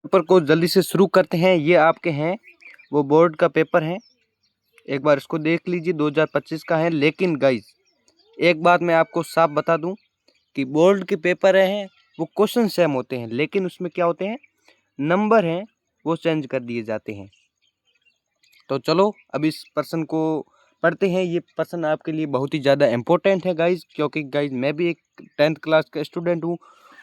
Paper को जल्दी से शुरू करते हैं। ये आपके हैं वो बोर्ड का पेपर है, एक बार इसको देख लीजिए, 2025 का है। लेकिन गाइज एक बात मैं आपको साफ बता दूं कि बोर्ड के पेपर हैं वो क्वेश्चन सेम होते हैं, लेकिन उसमें क्या होते हैं, नंबर हैं वो चेंज कर दिए जाते हैं। तो चलो अब इस पर्सन को पढ़ते हैं। ये पर्सन आपके लिए बहुत ही ज़्यादा इम्पोर्टेंट है गाइज, क्योंकि गाइज मैं भी एक 10th क्लास का स्टूडेंट हूँ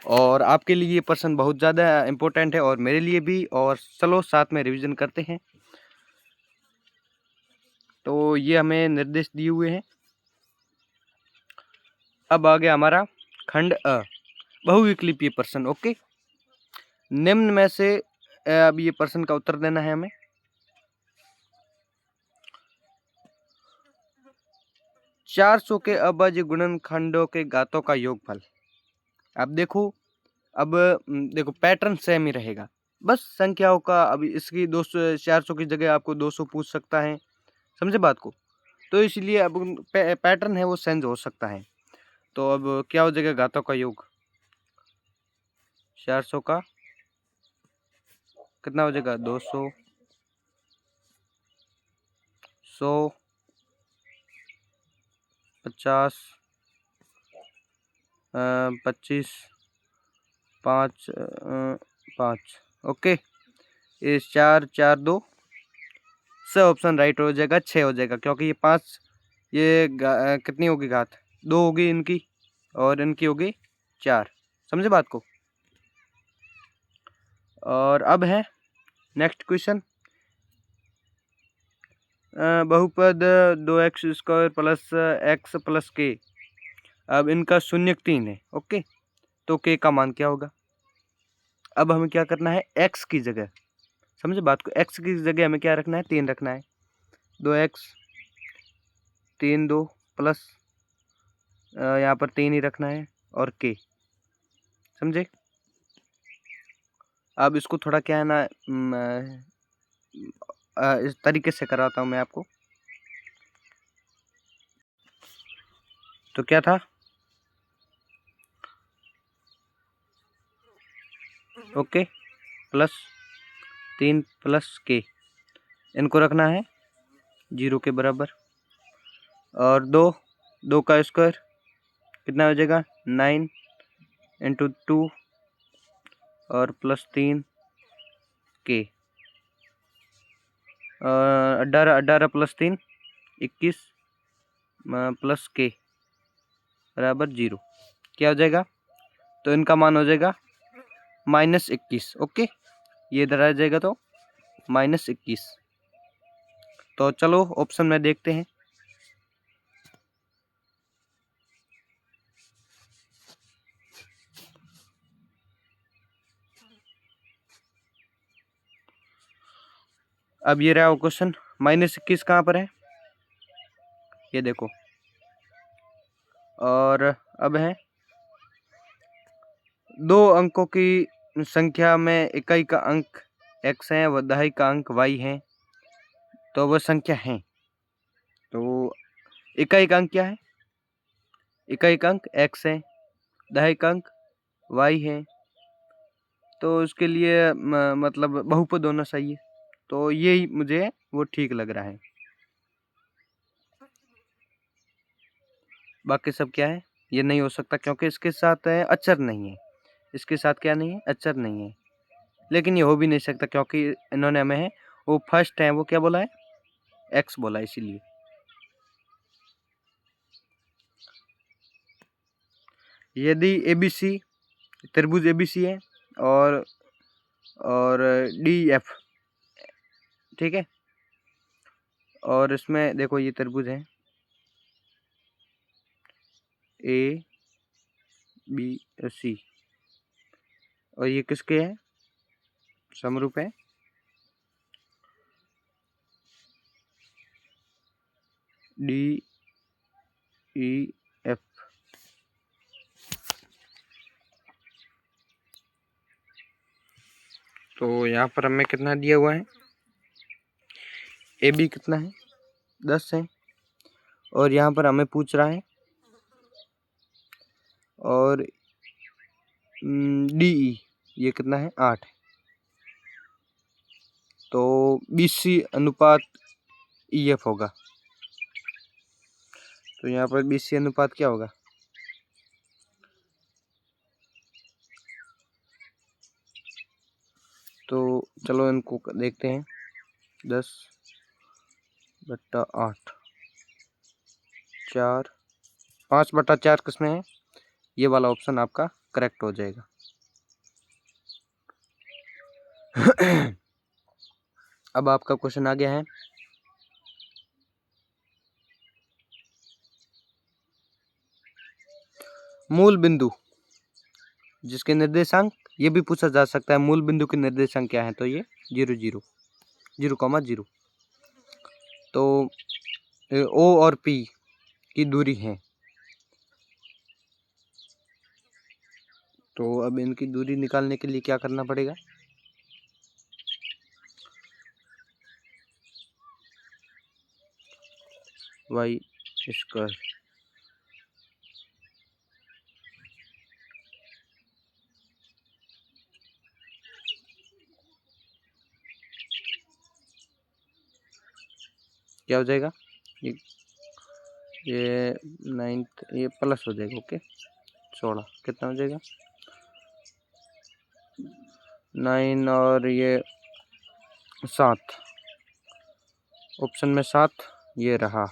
और आपके लिए ये पर्सन बहुत ज़्यादा इम्पोर्टेंट है और मेरे लिए भी। और चलो साथ में रिवीजन करते हैं। तो ये हमें निर्देश दिए हुए हैं। अब आ गया हमारा खंड अ, बहुविकल्पीय प्रश्न। ओके, निम्न में से अब ये प्रश्न का उत्तर देना है हमें। 400 के अभाज्य गुणनखंडों के घातों का योगफल। अब देखो, अब देखो पैटर्न सेम ही रहेगा, बस संख्याओं का। अब इसकी 200 400 की जगह आपको 200 पूछ सकता है, समझे बात को। तो इसलिए अब पैटर्न है वो चेंज हो सकता है। तो अब क्या हो जाएगा, घातों का योग 400 का कितना हो जाएगा, 200, 100, 50, 25, 5, 5। ओके, ये 4 4 2 से ऑप्शन राइट हो जाएगा, 6 हो जाएगा, क्योंकि ये 5, ये कितनी होगी घात, 2 होगी इनकी और इनकी होगी 4। समझे बात को। और अब है नेक्स्ट क्वेश्चन, बहुपद 2x² plus x plus k। अब इनका शून्यक 3 है। ओके, तो k का मान क्या होगा। अब हमें क्या करना है, x की जगह, समझे बात को, x की जगह हमें क्या रखना है, 3 रखना है। 2x 3 2 प्लस यहाँ पर 3 ही रखना है और k, समझे। अब इसको थोड़ा क्या है ना, इस तरीके से कराता हूँ मैं आपको। तो क्या था, ओके, प्लस 3 प्लस k, इनको रखना है 0 के बराबर। और 2 का स्क्वायर कितना हो जाएगा, 9 इंटू 2 और plus 3 k, 18 plus 3 21 plus k बराबर 0। क्या हो जाएगा, तो इनका मान हो जाएगा -21। ओके, ये इधर आ जाएगा तो -21। तो चलो ऑप्शन में देखते हैं। अब ये रहा क्वेश्चन, -21 कहाँ पर है, ये देखो। और अब है 2 अंकों की संख्या में इकाई का अंक x है व दहाई का अंक y है, तो वह संख्या है। तो इकाई का अंक क्या है, इकाई का अंक x है, दहाई का अंक y है, तो उसके लिए मतलब बहुपद होना चाहिए। तो यही मुझे वो ठीक लग रहा है। बाकी सब क्या है, ये नहीं हो सकता क्योंकि इसके साथ है अचर नहीं है, इसके साथ क्या नहीं है, अचर नहीं है। लेकिन ये हो भी नहीं सकता क्योंकि इन्होंने हमें है वो फर्स्ट है, वो क्या बोला है, x बोला, इसीलिए। यदि ABC त्रिभुज ABC है और DF, ठीक है, और इसमें देखो ये त्रिभुज है ABC और ये किसके हैं, समरूप है DEF। तो यहाँ पर हमें कितना दिया हुआ है, AB कितना है, 10 है, और यहाँ पर हमें पूछ रहा है और DE ये कितना है, 8 है। तो BC अनुपात EF होगा। तो यहाँ पर BC अनुपात क्या होगा? तो चलो इनको देखते हैं। 10/8 4 5/4 किसमें है? ये वाला ऑप्शन आपका करेक्ट हो जाएगा। अब आपका क्वेश्चन आ गया है। मूल बिंदु जिसके निर्देशांक, ये भी पूछा जा सकता है मूल बिंदु के निर्देशांक क्या है, तो ये 0 0 0,0। तो O और P की दूरी है। तो अब इनकी दूरी निकालने के लिए क्या करना पड़ेगा? y स्क्वायर क्या हो जाएगा? ये 9 ये प्लस हो जाएगा। ओके 16 कितना हो जाएगा? 9 और ये 7, ऑप्शन में 7 ये रहा,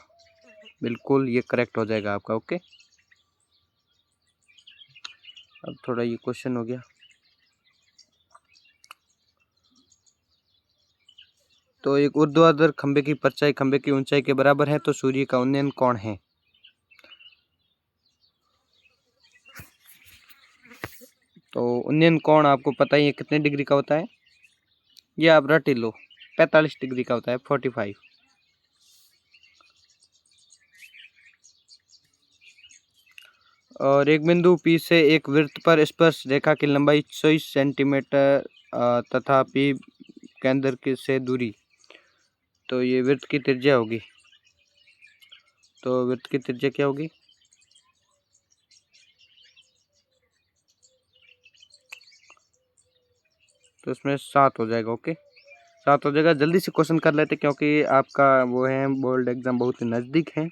बिल्कुल ये करेक्ट हो जाएगा आपका। ओके अब थोड़ा ये क्वेश्चन हो गया। तो एक ऊर्ध्वाधर खंबे की परछाई खंबे की ऊंचाई के बराबर है, तो सूर्य का उन्नयन कोण है? तो उन्नयन कोण आपको पता ही है कितने डिग्री का होता है, ये आप रट ही लो, 45 डिग्री का होता है, 45। और एक बिंदु P से एक वृत्त पर स्पर्श रेखा की लंबाई 24 सेंटीमीटर तथा P केंद्र के से दूरी, तो ये वृत्त की त्रिज्या होगी। तो वृत्त की त्रिज्या क्या होगी? तो इसमें 7 हो जाएगा। ओके 7 हो जाएगा। जल्दी से क्वेश्चन कर लेते क्योंकि आपका वो है बोर्ड एग्जाम बहुत ही नज़दीक है।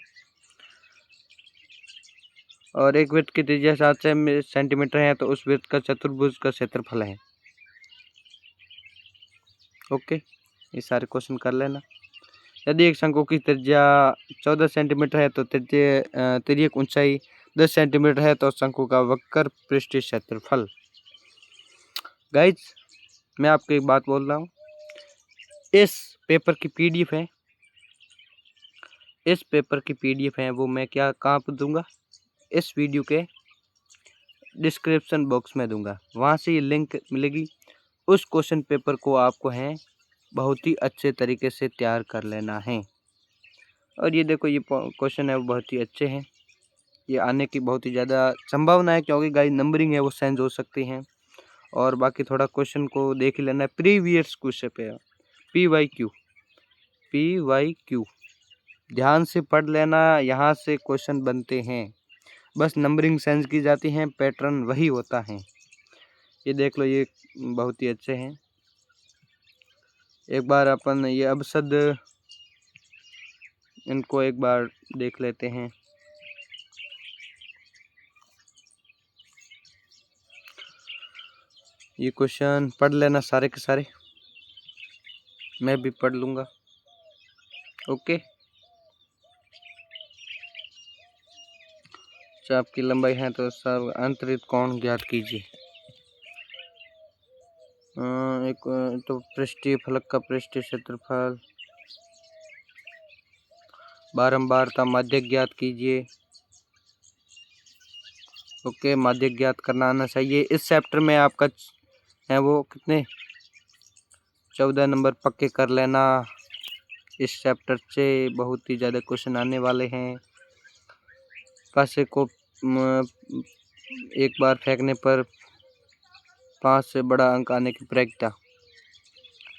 और एक वृत्त की त्रिज्या 7 सेंटीमीटर है, तो उस वृत्त का चतुर्भुज का क्षेत्रफल है। ओके ये सारे क्वेश्चन कर लेना। यदि एक शंकु की त्रिज्या 14 सेंटीमीटर है, तो तिर्यक ऊंचाई 10 सेंटीमीटर है, तो शंकु का वक्र पृष्ठीय क्षेत्रफल। गाइज मैं आपको एक बात बोल रहा हूँ, इस पेपर की PDF है, इस पेपर की PDF है वो मैं कहाँ पर दूंगा? इस वीडियो के डिस्क्रिप्शन बॉक्स में दूंगा, वहाँ से ये लिंक मिलेगी। उस क्वेश्चन पेपर को आपको है बहुत ही अच्छे तरीके से तैयार कर लेना है। और ये देखो ये क्वेश्चन है वो बहुत ही अच्छे हैं, ये आने की बहुत ही ज़्यादा संभावना है क्योंकि गाइस नंबरिंग है वो चेंज हो सकती हैं। और बाकी थोड़ा क्वेश्चन को देख ही लेना है। प्रीवियस क्वेश्चन पे PYQ ध्यान से पढ़ लेना, यहाँ से क्वेश्चन बनते हैं, बस नंबरिंग चेंज की जाती हैं, पैटर्न वही होता है। ये देख लो ये बहुत ही अच्छे हैं। एक बार अपन ये अपशब्द इनको एक बार देख लेते हैं। ये क्वेश्चन पढ़ लेना सारे के सारे, मैं भी पढ़ लूँगा। ओके चाप की लंबाई है तो सब अंतरित कोण ज्ञात कीजिए। एक तो पृष्ठीय फलक का पृष्ठीय क्षेत्रफल, बारंबारता, माध्यक ज्ञात कीजिए। ओके माध्यक ज्ञात करना आना चाहिए। इस चैप्टर में आपका है वो कितने 14 नंबर पक्के कर लेना। इस चैप्टर से बहुत ही ज़्यादा क्वेश्चन आने वाले हैं। पासे को एक बार फेंकने पर 5 से बड़ा अंक आने की प्रक्रिया,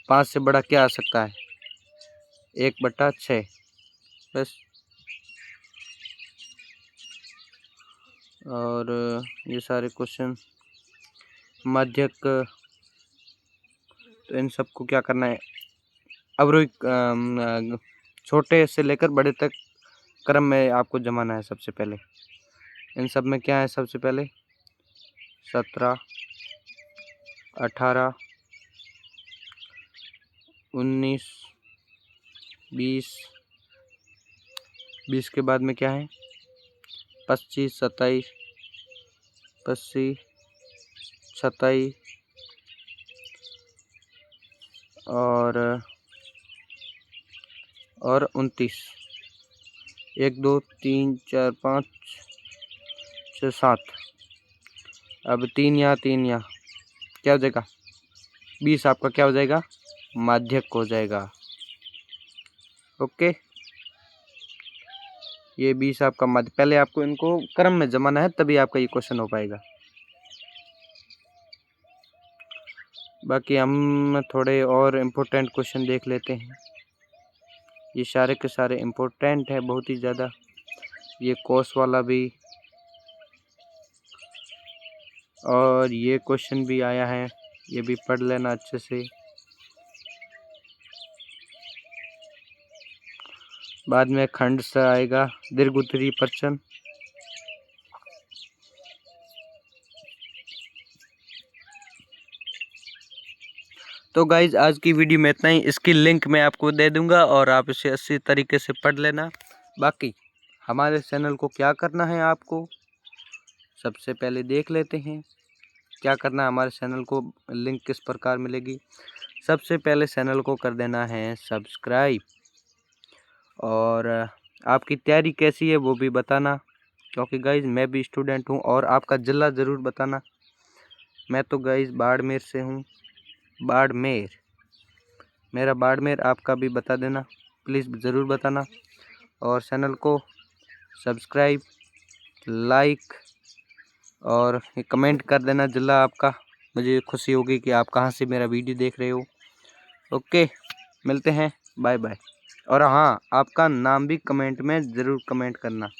5 से बड़ा क्या आ सकता है? 1/6 बस। और ये सारे क्वेश्चन माध्यक, तो इन सबको क्या करना है अवरोही छोटे से लेकर बड़े तक क्रम में आपको जमाना है। सबसे पहले इन सब में क्या है, सबसे पहले 17, 18, 19, 20, 20 के बाद में क्या है 25, 27, 25, 27 और 29। 1 2 3 4 5 6 7। अब 3 यहाँ क्या हो जाएगा 20 आपका क्या हो जाएगा माध्यक हो जाएगा। ओके, ये 20 आपका माध्य। पहले आपको इनको क्रम में जमाना है, तभी आपका ये क्वेश्चन हो पाएगा। बाकी हम थोड़े और इम्पोर्टेंट क्वेश्चन देख लेते हैं। ये सारे के सारे इम्पोर्टेंट है बहुत ही ज़्यादा। ये कोस वाला भी और ये क्वेश्चन भी आया है, ये भी पढ़ लेना अच्छे से। बाद में खंड से आएगा दीर्घ उत्तरी प्रश्न। तो गाइज आज की वीडियो में इतना ही। इसकी लिंक मैं आपको दे दूंगा और आप इसे अच्छी तरीके से पढ़ लेना। बाकी हमारे चैनल को क्या करना है, आपको सबसे पहले देख लेते हैं क्या करना है। हमारे चैनल को लिंक किस प्रकार मिलेगी। सबसे पहले चैनल को कर देना है सब्सक्राइब, और आपकी तैयारी कैसी है वो भी बताना, क्योंकि गाइज मैं भी स्टूडेंट हूँ। और आपका ज़िला ज़रूर बताना। मैं तो गाइज बाड़मेर से हूँ, बाड़मेर, मेरा बाड़मेर। आपका भी बता देना, प्लीज़ ज़रूर बताना। और चैनल को सब्सक्राइब, लाइक और कमेंट कर देना ज़िला आपका। मुझे खुशी होगी कि आप कहाँ से मेरा वीडियो देख रहे हो। ओके, मिलते हैं, बाय बाय। और हाँ, आपका नाम भी कमेंट में ज़रूर कमेंट करना।